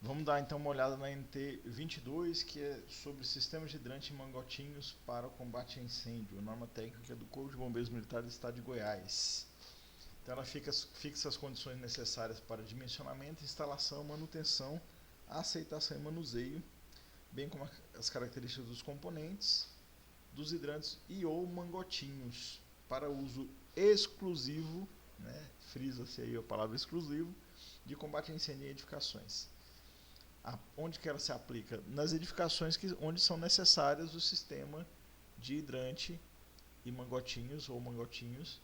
Vamos dar então uma olhada na NT22, que é sobre sistemas de hidrante em mangotinhos para o combate a incêndio, norma técnica do Corpo de Bombeiros Militar do Estado de Goiás. Então ela fixa as condições necessárias para dimensionamento, instalação, manutenção, aceitação e manuseio, bem como as características dos componentes, dos hidrantes e ou mangotinhos para uso exclusivo, né, frisa-se aí a palavra exclusivo, de combate a incêndio em edificações. Onde que ela se aplica? Nas edificações onde são necessárias o sistema de hidrante e mangotinhos ou mangotinhos,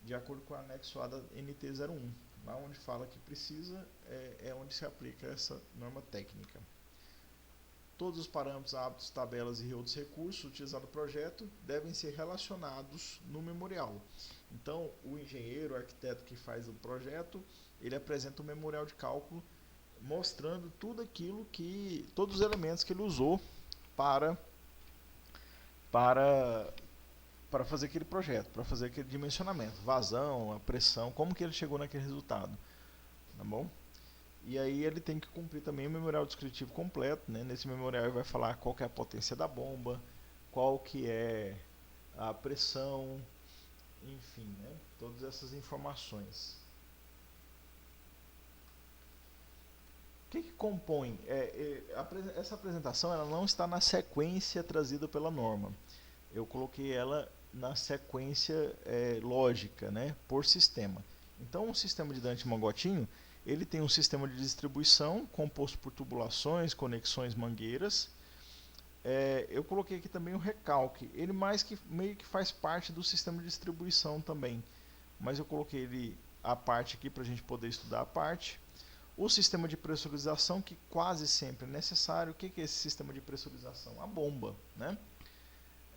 de acordo com o anexo A da NT01. Lá onde fala que precisa, é onde se aplica essa norma técnica. Todos os parâmetros, hábitos, tabelas e outros recursos utilizados no projeto devem ser relacionados no memorial. Então, o engenheiro, o arquiteto que faz o projeto, ele apresenta um memorial de cálculo mostrando tudo aquilo todos os elementos que ele usou para fazer aquele projeto, para fazer aquele dimensionamento, vazão, a pressão, como que ele chegou naquele resultado, tá bom? E aí ele tem que cumprir também o memorial descritivo completo, né? Nesse memorial ele vai falar qual que é a potência da bomba, qual que é a pressão, enfim, né? Todas essas informações. O que compõe? Essa apresentação ela não está na sequência trazida pela norma. Eu coloquei ela na sequência lógica, né, por sistema. Então, o sistema de hidrante mangotinho, ele tem um sistema de distribuição composto por tubulações, conexões, mangueiras. Eu coloquei aqui também o recalque. Ele meio que faz parte do sistema de distribuição também. Mas eu coloquei a parte aqui para a gente poder estudar a parte. O sistema de pressurização, que quase sempre é necessário. O que é esse sistema de pressurização? A bomba, né?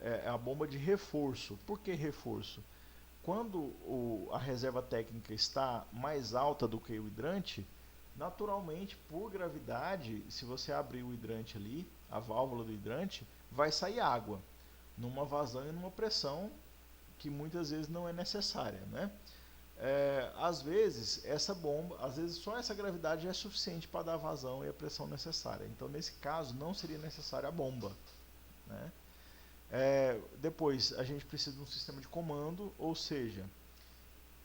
É a bomba de reforço. Por que reforço? Quando a reserva técnica está mais alta do que o hidrante, naturalmente, por gravidade, se você abrir o hidrante ali, a válvula do hidrante, vai sair água, numa vazão e numa pressão que muitas vezes não é necessária, né? Às vezes essa bomba, às vezes só essa gravidade já é suficiente para dar a vazão e a pressão necessária. Então nesse caso não seria necessária a bomba, né? Depois a gente precisa de um sistema de comando, ou seja,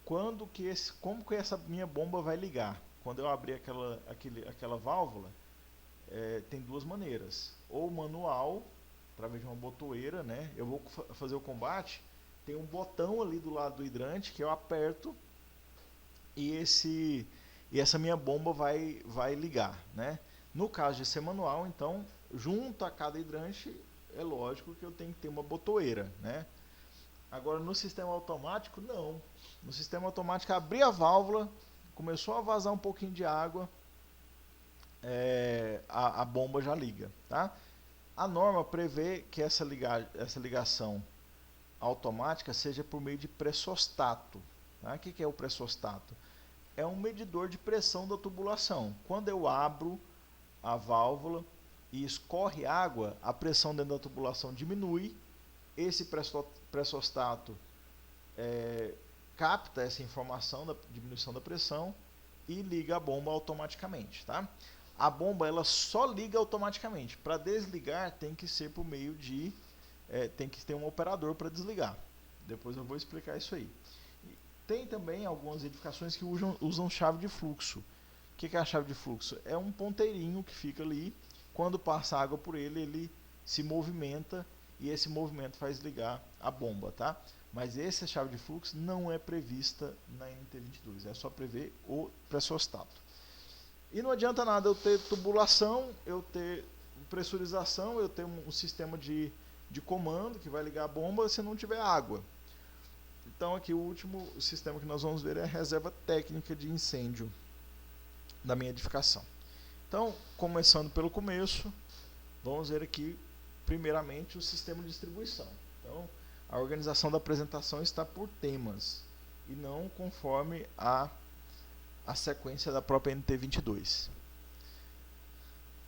como que essa minha bomba vai ligar? Quando eu abrir aquela válvula, tem duas maneiras: ou manual, através de uma botoeira, né? Eu vou fazer o combate, tem um botão ali do lado do hidrante que eu aperto e essa minha bomba vai ligar, né? No caso de ser manual, então, junto a cada hidrante, é lógico que eu tenho que ter uma botoeira, né? Agora, no sistema automático, não. No sistema automático, abri a válvula, começou a vazar um pouquinho de água, a bomba já liga, tá? A norma prevê que essa ligação automática seja por meio de pressostato. Tá? O que é o pressostato? É um medidor de pressão da tubulação. Quando eu abro a válvula e escorre água, a pressão dentro da tubulação diminui. Esse pressostato capta essa informação da diminuição da pressão e liga a bomba automaticamente, tá? A bomba ela só liga automaticamente. Para desligar tem que ser por meio de tem que ter um operador para desligar. Depois eu vou explicar isso aí. Tem também algumas edificações que usam chave de fluxo. O que é a chave de fluxo? É um ponteirinho que fica ali. Quando passa água por ele, ele se movimenta e esse movimento faz ligar a bomba, tá? Mas essa chave de fluxo não é prevista na NT22, é só prever o pressostato. E não adianta nada eu ter tubulação, eu ter pressurização, eu ter um sistema de comando que vai ligar a bomba se não tiver água. Então aqui o último sistema que nós vamos ver é a reserva técnica de incêndio da minha edificação. Então, começando pelo começo, vamos ver aqui primeiramente o sistema de distribuição. Então, a organização da apresentação está por temas e não conforme a sequência da própria NT22.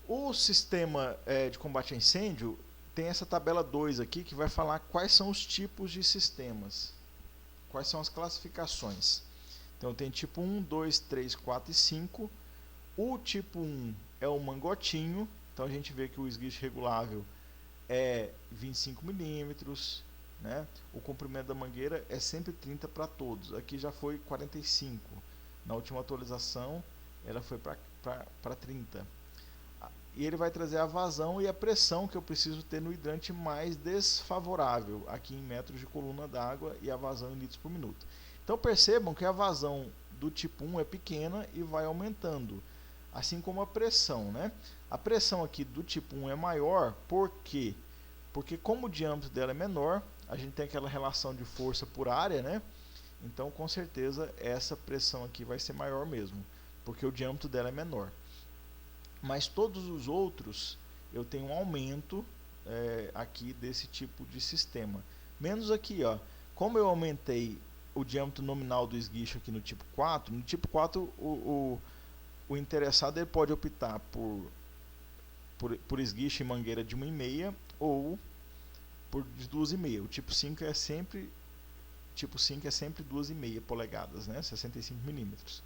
O sistema de combate a incêndio tem essa tabela 2 aqui que vai falar quais são os tipos de sistemas, quais são as classificações. Então tem tipo 1, 2, 3, 4 e 5. O tipo 1 é o mangotinho, então a gente vê que o esguicho regulável é 25 milímetros, né? O comprimento da mangueira é sempre 30 para todos, aqui já foi 45, na última atualização ela foi para 30. E ele vai trazer a vazão e a pressão que eu preciso ter no hidrante mais desfavorável, aqui em metros de coluna d'água, e a vazão em litros por minuto. Então percebam que a vazão do tipo 1 é pequena e vai aumentando, assim como a pressão, né? A pressão aqui do tipo 1 é maior, por quê? Porque como o diâmetro dela é menor, a gente tem aquela relação de força por área, né? Então com certeza essa pressão aqui vai ser maior mesmo, porque o diâmetro dela é menor. Mas todos os outros eu tenho um aumento aqui desse tipo de sistema, menos aqui, ó. Como eu aumentei o diâmetro nominal do esguicho aqui no tipo 4, no tipo 4 o interessado ele pode optar por esguicho e mangueira de 1,5 ou por de 2,5. O tipo 5 é sempre 2,5 polegadas, né? 65 milímetros.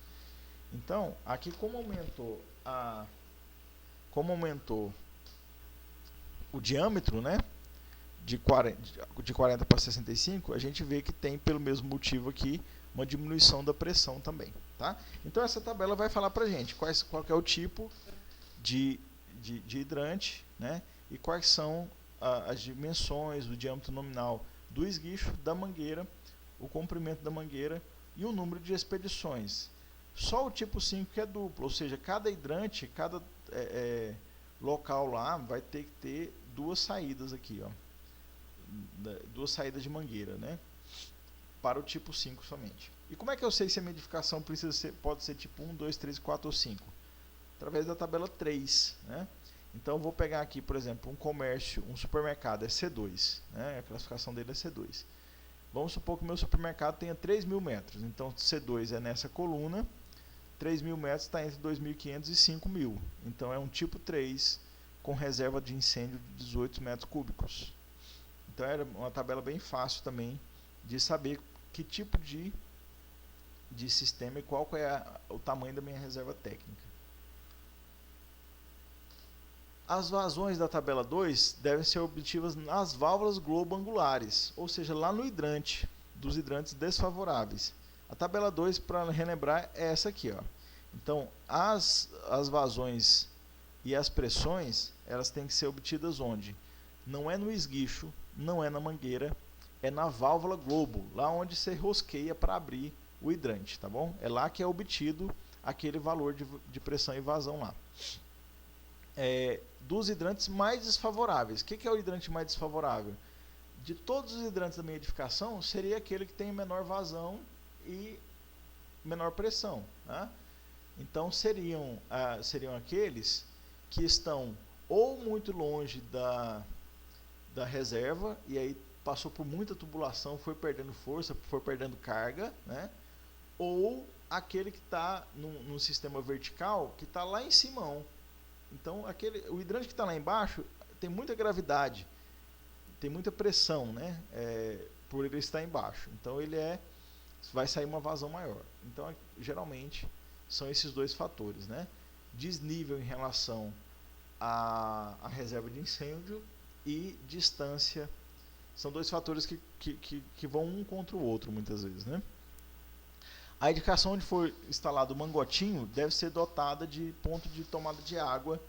Então, aqui como aumentou o diâmetro, né, de 40 para 65, a gente vê que tem, pelo mesmo motivo aqui, uma diminuição da pressão também, tá? Então essa tabela vai falar para a gente qual é o tipo de hidrante, né, e quais são as dimensões, o diâmetro nominal do esguicho, da mangueira, o comprimento da mangueira e o número de expedições. Só o tipo 5 que é duplo, ou seja, cada hidrante, cada local lá vai ter que ter duas saídas aqui, ó, duas saídas de mangueira, né, para o tipo 5 somente. E como é que eu sei se a minha edificação pode ser tipo 1, 2, 3, 4 ou 5? Através da tabela 3, né? Então eu vou pegar aqui, por exemplo, um comércio, um supermercado é C2, né? A classificação dele é C2. Vamos supor que o meu supermercado tenha 3.000 metros, então C2 é nessa coluna, 3.000 metros está entre 2.500 e 5.000, então é um tipo 3 com reserva de incêndio de 18 metros cúbicos. Então era uma tabela bem fácil também de saber que tipo de sistema e qual é o tamanho da minha reserva técnica. As vazões da tabela 2 devem ser obtidas nas válvulas globo-angulares, ou seja, lá no hidrante, dos hidrantes desfavoráveis. A tabela 2, para relembrar, é essa aqui, ó. Então, as vazões e as pressões, elas têm que ser obtidas onde? Não é no esguicho, não é na mangueira, é na válvula globo, lá onde você rosqueia para abrir o hidrante, tá bom? É lá que é obtido aquele valor de pressão e vazão lá. Dos hidrantes mais desfavoráveis. O que é o hidrante mais desfavorável? De todos os hidrantes da minha edificação, seria aquele que tem menor vazão e menor pressão, né? Então seriam aqueles que estão ou muito longe da reserva, e aí passou por muita tubulação, foi perdendo força, foi perdendo carga, né? Ou aquele que está num sistema vertical, que está lá em cima. Então o hidrante que está lá embaixo tem muita gravidade, tem muita pressão, né? Por ele estar embaixo. Então vai sair uma vazão maior. Então geralmente são esses dois fatores, né? Desnível em relação à reserva de incêndio e distância. São dois fatores que vão um contra o outro muitas vezes, né? A edificação onde for instalado o mangotinho deve ser dotada de ponto de tomada de água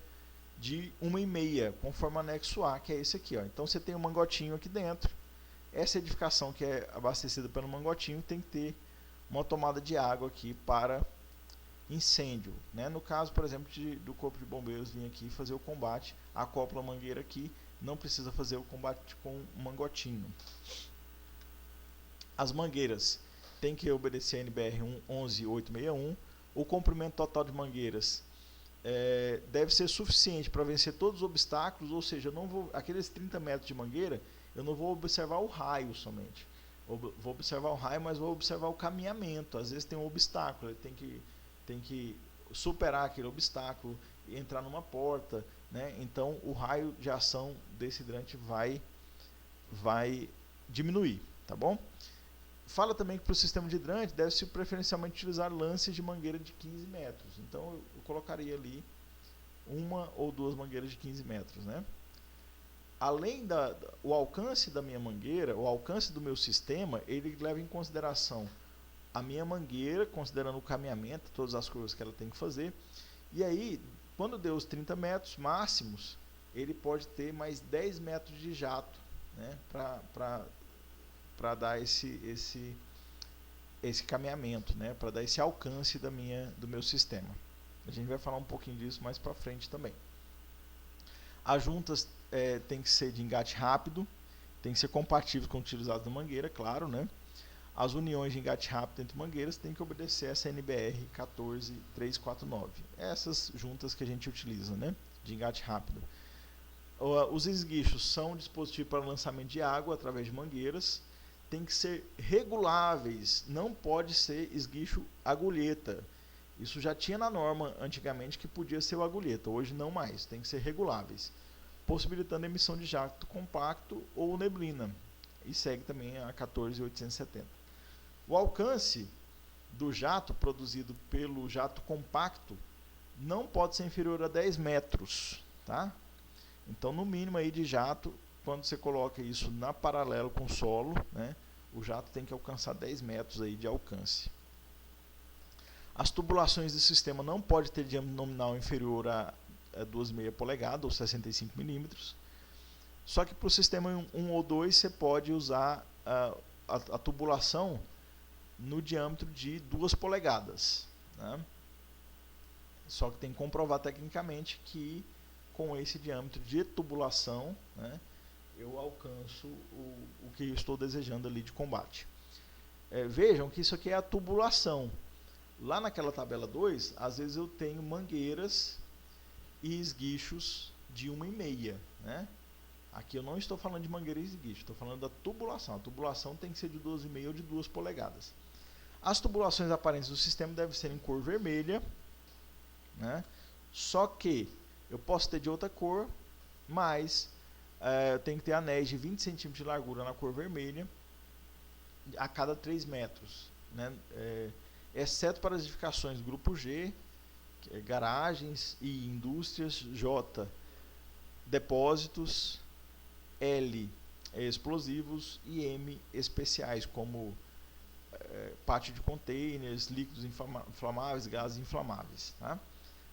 de 1,5, conforme o anexo A, que é esse aqui, ó. Então você tem um mangotinho aqui dentro. Essa edificação que é abastecida pelo mangotinho tem que ter uma tomada de água aqui para incêndio, né? No caso, por exemplo, do corpo de bombeiros vir aqui fazer o combate, acopla a mangueira aqui, não precisa fazer o combate com o mangotinho. As mangueiras têm que obedecer a NBR 11861. O comprimento total de mangueiras deve ser suficiente para vencer todos os obstáculos, ou seja, aqueles 30 metros de mangueira, eu não vou observar o raio somente. Vou observar o raio, mas vou observar o caminhamento. Às vezes tem um obstáculo, ele tem que superar aquele obstáculo e entrar numa porta, né? Então o raio de ação desse hidrante vai diminuir, tá bom? Fala também que para o sistema de hidrante deve-se preferencialmente utilizar lances de mangueira de 15 metros. Então eu colocaria ali uma ou duas mangueiras de 15 metros, né? Além o alcance da minha mangueira, o alcance do meu sistema, ele leva em consideração a minha mangueira, considerando o caminhamento, todas as curvas que ela tem que fazer. E aí, quando deu os 30 metros máximos, ele pode ter mais 10 metros de jato, né, para dar esse caminhamento, né, para dar esse alcance do meu sistema. A gente vai falar um pouquinho disso mais para frente também. As juntas tem que ser de engate rápido, tem que ser compatível com o utilizado na mangueira, claro, né? As uniões de engate rápido entre mangueiras têm que obedecer essa NBR 14349. Essas juntas que a gente utiliza, né, de engate rápido. Os esguichos são dispositivos para lançamento de água através de mangueiras. Tem que ser reguláveis, não pode ser esguicho agulheta. Isso já tinha na norma antigamente que podia ser o agulheta, hoje não mais, tem que ser reguláveis, possibilitando a emissão de jato compacto ou neblina. E segue também a 14870. O alcance do jato produzido pelo jato compacto não pode ser inferior a 10 metros, tá? Então, no mínimo aí de jato, quando você coloca isso na paralelo com o solo, né, o jato tem que alcançar 10 metros aí de alcance. As tubulações do sistema não podem ter diâmetro nominal inferior a 2,5 polegadas ou 65 milímetros. Só que para o sistema 1 ou 2 você pode usar a tubulação no diâmetro de 2 polegadas. Né? Só que tem que comprovar tecnicamente que com esse diâmetro de tubulação, né, eu alcanço o que eu estou desejando ali de combate. Vejam que isso aqui é a tubulação. Lá naquela tabela 2, às vezes eu tenho mangueiras e esguichos de 1,5, né? Aqui eu não estou falando de mangueira e esguicho, estou falando da tubulação. A tubulação tem que ser de 12,5 ou de 2 polegadas. As tubulações aparentes do sistema devem ser em cor vermelha, né? Só que eu posso ter de outra cor, mas eu tenho que ter anéis de 20 centímetros de largura na cor vermelha a cada 3 metros, né? Exceto para as edificações do grupo G, garagens e indústrias, J, depósitos, L, explosivos e M, especiais, como pátio de containers, líquidos inflamáveis, gases inflamáveis. Tá?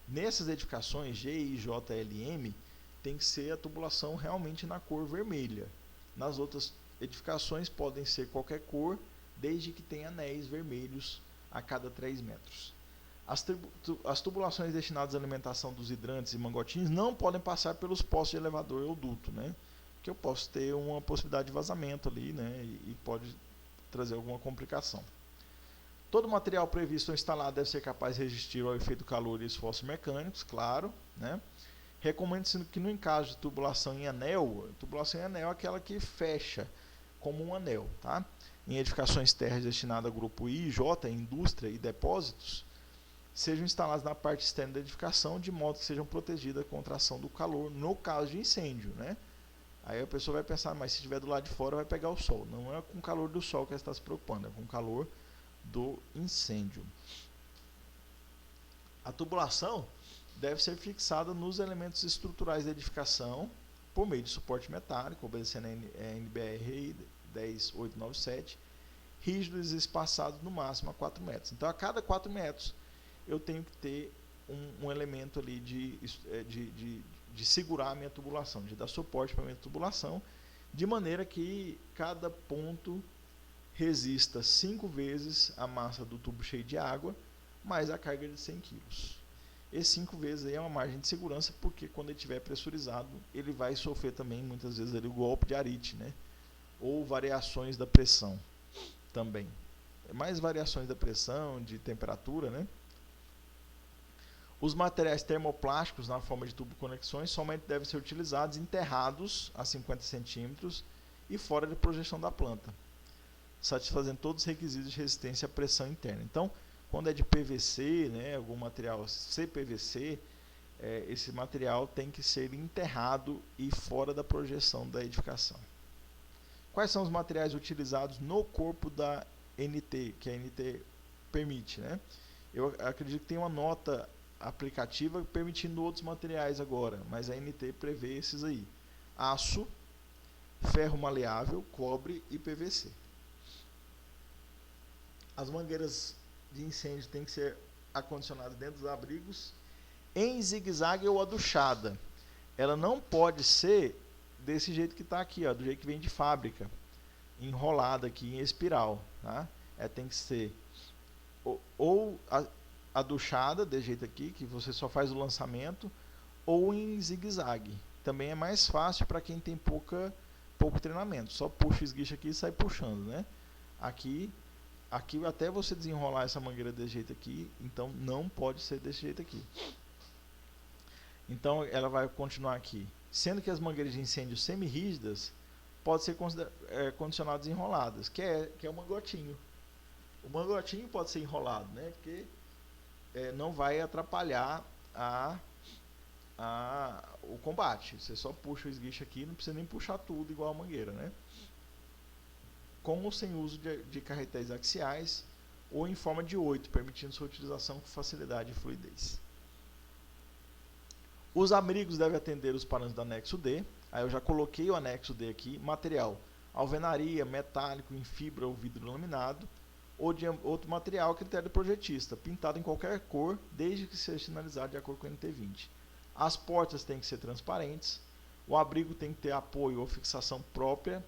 Nessas edificações G, I, J, L e M, tem que ser a tubulação realmente na cor vermelha. Nas outras edificações podem ser qualquer cor, desde que tenha anéis vermelhos a cada 3 metros. As tubulações destinadas à alimentação dos hidrantes e mangotinhos não podem passar pelos postos de elevador ou duto, né? Que eu posso ter uma possibilidade de vazamento ali, né? E pode trazer alguma complicação. Todo material previsto ou instalado deve ser capaz de resistir ao efeito calor e esforços mecânicos, claro, né? Recomenda-se que no caso de tubulação em anel é aquela que fecha como um anel, tá? Em edificações térreas destinadas ao grupo I e J, indústria e depósitos, sejam instaladas na parte externa da edificação, de modo que sejam protegidas contra a ação do calor no caso de incêndio, né? Aí a pessoa vai pensar, mas se estiver do lado de fora vai pegar o sol. Não é com o calor do sol que ela está se preocupando, é com o calor do incêndio. A tubulação deve ser fixada nos elementos estruturais da edificação por meio de suporte metálico, obedecendo a NBR 10897, rígidos e espaçados no máximo a 4 metros. Então, a cada 4 metros, eu tenho que ter um elemento ali de segurar a minha tubulação, de dar suporte para a minha tubulação, de maneira que cada ponto resista 5 vezes a massa do tubo cheio de água, mais a carga de 100 kg. Esse 5 vezes aí é uma margem de segurança, porque quando ele estiver pressurizado, ele vai sofrer também, muitas vezes, ali, o golpe de arite, né? Ou variações da pressão também. Mais variações da pressão, de temperatura, né? Os materiais termoplásticos na forma de tubo conexões somente devem ser utilizados enterrados a 50 centímetros e fora de projeção da planta, satisfazendo todos os requisitos de resistência à pressão interna. Então, quando é de PVC, né, algum material CPVC, esse material tem que ser enterrado e fora da projeção da edificação. Quais são os materiais utilizados no corpo da NT, que a NT permite, né? Eu acredito que tem uma nota aplicativa permitindo outros materiais agora, mas a NT prevê esses aí: aço, ferro maleável, cobre e PVC. As mangueiras de incêndio têm que ser acondicionadas dentro dos abrigos em zigue-zague ou aduchada. Ela não pode ser desse jeito que está aqui, ó, do jeito que vem de fábrica, enrolada aqui em espiral, tá? Tem que ser ou aduchada, desse jeito aqui, que você só faz o lançamento, ou em zigue-zague. Também é mais fácil para quem tem pouco treinamento. Só puxa o esguicho aqui e sai puxando, né? Aqui até você desenrolar essa mangueira desse jeito aqui, então não pode ser desse jeito aqui. Então ela vai continuar aqui. Sendo que as mangueiras de incêndio semi-rígidas podem ser condicionadas enroladas, que é o mangotinho. O mangotinho pode ser enrolado, né? Porque não vai atrapalhar o combate. Você só puxa o esguicho aqui, não precisa nem puxar tudo igual a mangueira, né? Com ou sem uso de carretéis axiais ou em forma de 8, permitindo sua utilização com facilidade e fluidez. Os abrigos devem atender os parâmetros do anexo D. Aí eu já coloquei o anexo D aqui. Material: alvenaria, metálico, em fibra ou vidro laminado, ou de outro material, critério do projetista, pintado em qualquer cor, desde que seja sinalizado de acordo com o NT20. As portas têm que ser transparentes. O abrigo tem que ter apoio ou fixação própria.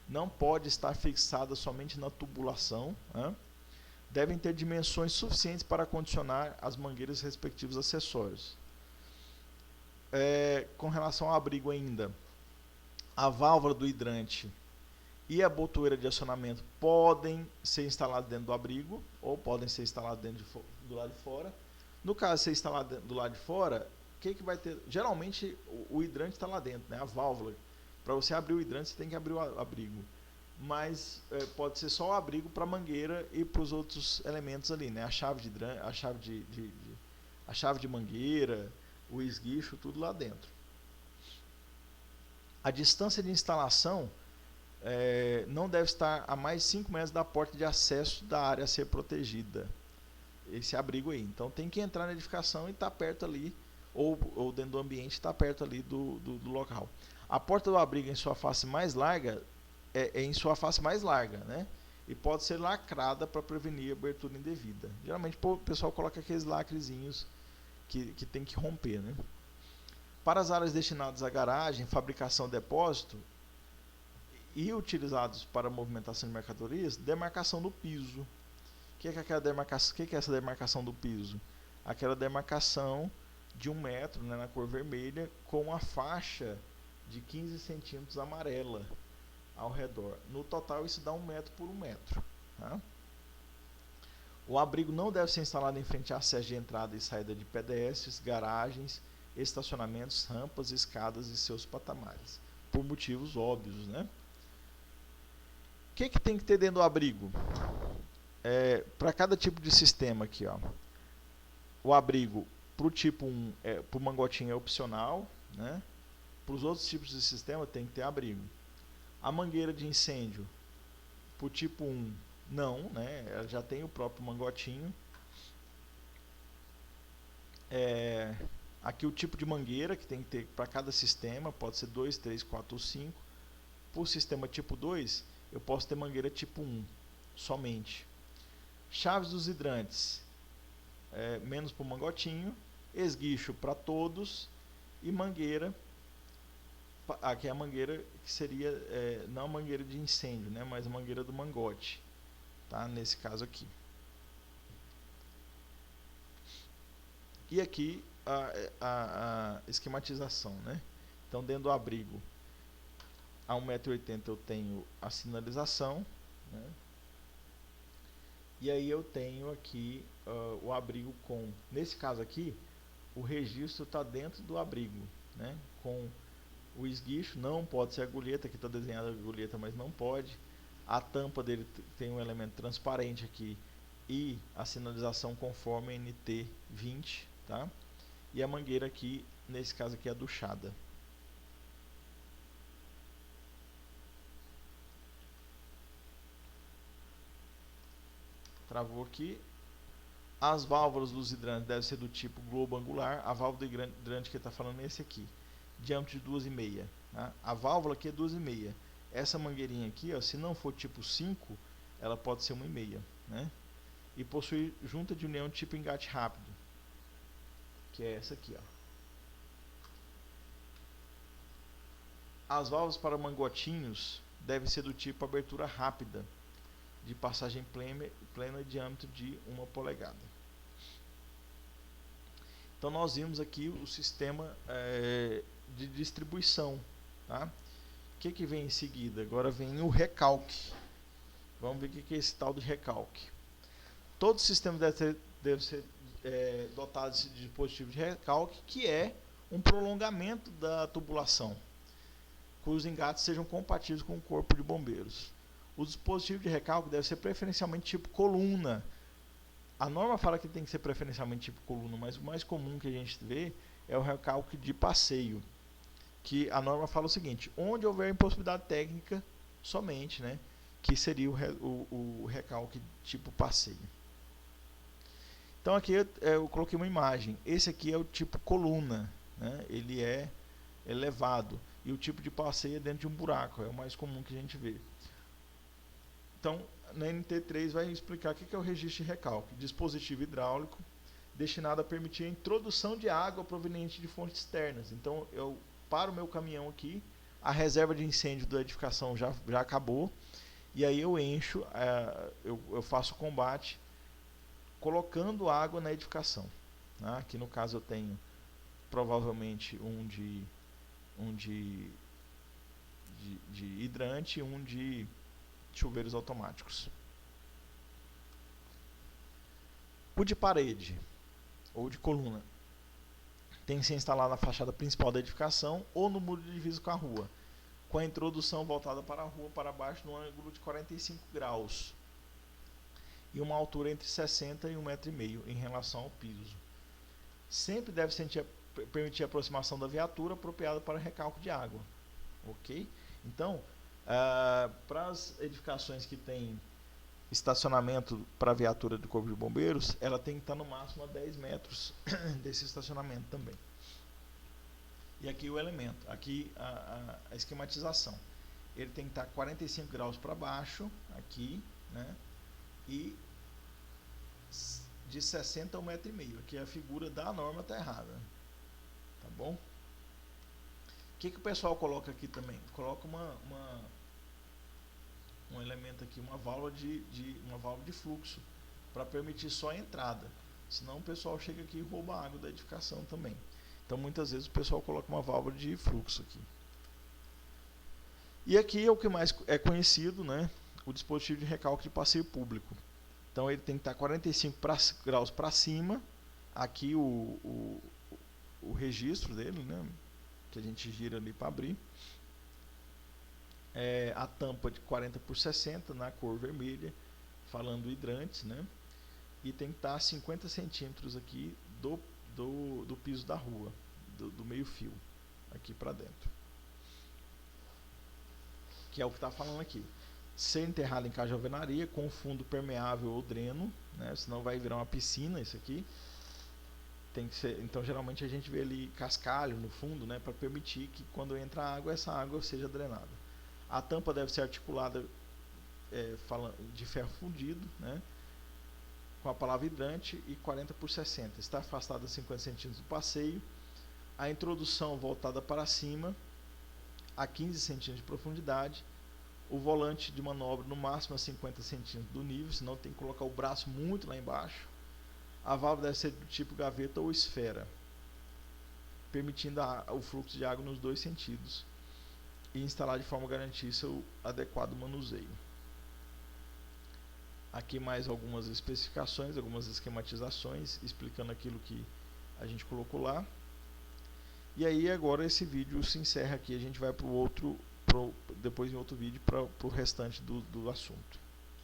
Não pode estar fixada somente na tubulação, né? Devem ter dimensões suficientes para condicionar as mangueiras respectivos acessórios. Com relação ao abrigo ainda, a válvula do hidrante e a botoeira de acionamento podem ser instaladas dentro do abrigo ou podem ser instaladas do lado de fora. No caso de ser instalado do lado de fora, o que vai ter? Geralmente o hidrante está lá dentro, né? A válvula. Para você abrir o hidrante, você tem que abrir o abrigo. Mas pode ser só o abrigo para a mangueira e para os outros elementos ali, né? A chave de hidrante, a chave de mangueira, o esguicho, tudo lá dentro. A distância de instalação não deve estar a mais de 5 metros da porta de acesso da área a ser protegida. Esse abrigo aí. Então tem que entrar na edificação e estar perto ali, ou dentro do ambiente, estar perto ali do local. A porta do abrigo em sua face mais larga em sua face mais larga, né? E pode ser lacrada para prevenir abertura indevida. Geralmente o pessoal coloca aqueles lacrezinhos que tem que romper, né? Para as áreas destinadas à garagem, fabricação, depósito e utilizados para movimentação de mercadorias, demarcação do piso. O que é aquela demarcação? O que é essa demarcação do piso? Aquela demarcação de 1 metro, né, na cor vermelha, com uma faixa de 15 centímetros amarela ao redor. No total isso dá 1 metro por 1 metro. Tá? O abrigo não deve ser instalado em frente a acesso de entrada e saída de pedestres, garagens, estacionamentos, rampas, escadas e seus patamares, por motivos óbvios, né? O que tem que ter dentro do abrigo? Para cada tipo de sistema aqui, ó, o abrigo para o tipo 1, para o mangotinho é opcional, né? Para os outros tipos de sistema tem que ter abrigo. A mangueira de incêndio para o tipo 1 não, né? Ela já tem o próprio mangotinho. Aqui o tipo de mangueira que tem que ter para cada sistema, pode ser 2, 3, 4 ou 5. Para o sistema tipo 2, eu posso ter mangueira tipo 1 somente. Chaves dos hidrantes, menos para o mangotinho, esguicho para todos e mangueira. Aqui é a mangueira que seria não a mangueira de incêndio, né, mas a mangueira do mangote, tá? Nesse caso aqui. E aqui a esquematização, né? Então dentro do abrigo a 1,80 m eu tenho a sinalização, né? E aí eu tenho aqui o abrigo com, nesse caso aqui, o registro está dentro do abrigo, né? Com o esguicho, não pode ser agulheta, aqui está desenhada a agulheta, mas não pode. A tampa dele tem um elemento transparente aqui e a sinalização conforme NT20, tá? E a mangueira aqui, nesse caso aqui, é aduchada. travou aqui. As válvulas dos hidrantes devem ser do tipo globo angular. A válvula do hidrante que ele está falando é esse aqui, diâmetro de 2,5. Tá? A válvula aqui é 2,5. Essa mangueirinha aqui, ó, se não for tipo 5, ela pode ser 1,5, né? E possui junta de união tipo engate rápido, que é essa aqui, ó. As válvulas para mangotinhos devem ser do tipo abertura rápida, de passagem plena diâmetro de 1 polegada. Então nós vimos aqui o sistema de distribuição, tá? O que vem em seguida? Agora vem o recalque. Vamos ver o que é esse tal de recalque. Todo sistema deve ser dotado desse dispositivo de recalque, que é um prolongamento da tubulação, cujos engates sejam compatíveis com o corpo de bombeiros. O dispositivo de recalque deve ser preferencialmente tipo coluna. A norma fala que tem que ser preferencialmente tipo coluna, mas o mais comum que a gente vê é o recalque de passeio, que a norma fala o seguinte: onde houver impossibilidade técnica somente, né, que seria o recalque tipo passeio. Então aqui eu coloquei uma imagem. Esse aqui é o tipo coluna, né, ele é elevado, e o tipo de passeio é dentro de um buraco, é o mais comum que a gente vê. Então, na NT3 vai explicar o que é o registro de recalque. Dispositivo hidráulico destinado a permitir a introdução de água proveniente de fontes externas. Então, eu paro o meu caminhão aqui, a reserva de incêndio da edificação já acabou, e aí eu encho, eu faço o combate colocando água na edificação. Né? Aqui no caso eu tenho provavelmente um de hidrante e um de chuveiros automáticos. O de parede ou de coluna tem que ser instalado na fachada principal da edificação ou no muro de divisa com a rua, com a introdução voltada para a rua para baixo no ângulo de 45 graus e uma altura entre 60 e 1,5 m em relação ao piso. Sempre deve permitir a aproximação da viatura apropriada para recalque de água. Ok? Então, para as edificações que têm estacionamento para a viatura do Corpo de Bombeiros, ela tem que estar no máximo a 10 metros desse estacionamento também. E aqui o elemento, aqui a esquematização. Ele tem que estar 45 graus para baixo, aqui, né? E de 60 a 1,5 m. Aqui a figura da norma está errada. Tá bom? O que o pessoal coloca aqui também? Coloca um elemento aqui, uma válvula de fluxo, para permitir só a entrada. Senão o pessoal chega aqui e rouba a água da edificação também. Então muitas vezes o pessoal coloca uma válvula de fluxo aqui. E aqui é o que mais é conhecido, né? O dispositivo de recalque de passeio público. Então ele tem que estar 45 graus para cima. Aqui o registro dele, né? Que a gente gira ali para abrir. A tampa de 40 por 60 na cor vermelha, falando hidrantes, né? E tem que estar a 50 centímetros aqui do piso da rua, do meio fio, aqui para dentro. Que é o que está falando aqui. Ser enterrado em caixa de alvenaria com fundo permeável ou dreno, né? Senão vai virar uma piscina isso aqui. Tem que ser, então geralmente a gente vê ali cascalho no fundo, né? Para permitir que quando entra água, essa água seja drenada. A tampa deve ser articulada de ferro fundido, né? Com a palavra hidrante e 40 por 60. Está afastada a 50 centímetros do passeio. A introdução voltada para cima a 15 centímetros de profundidade. O volante de manobra no máximo a 50 centímetros do nível, senão tem que colocar o braço muito lá embaixo. A válvula deve ser do tipo gaveta ou esfera, permitindo o fluxo de água nos dois sentidos. E instalar de forma a garantir seu adequado manuseio. Aqui mais algumas especificações, algumas esquematizações, explicando aquilo que a gente colocou lá. E aí agora esse vídeo se encerra aqui, a gente vai para o outro, depois em outro vídeo para o restante do assunto.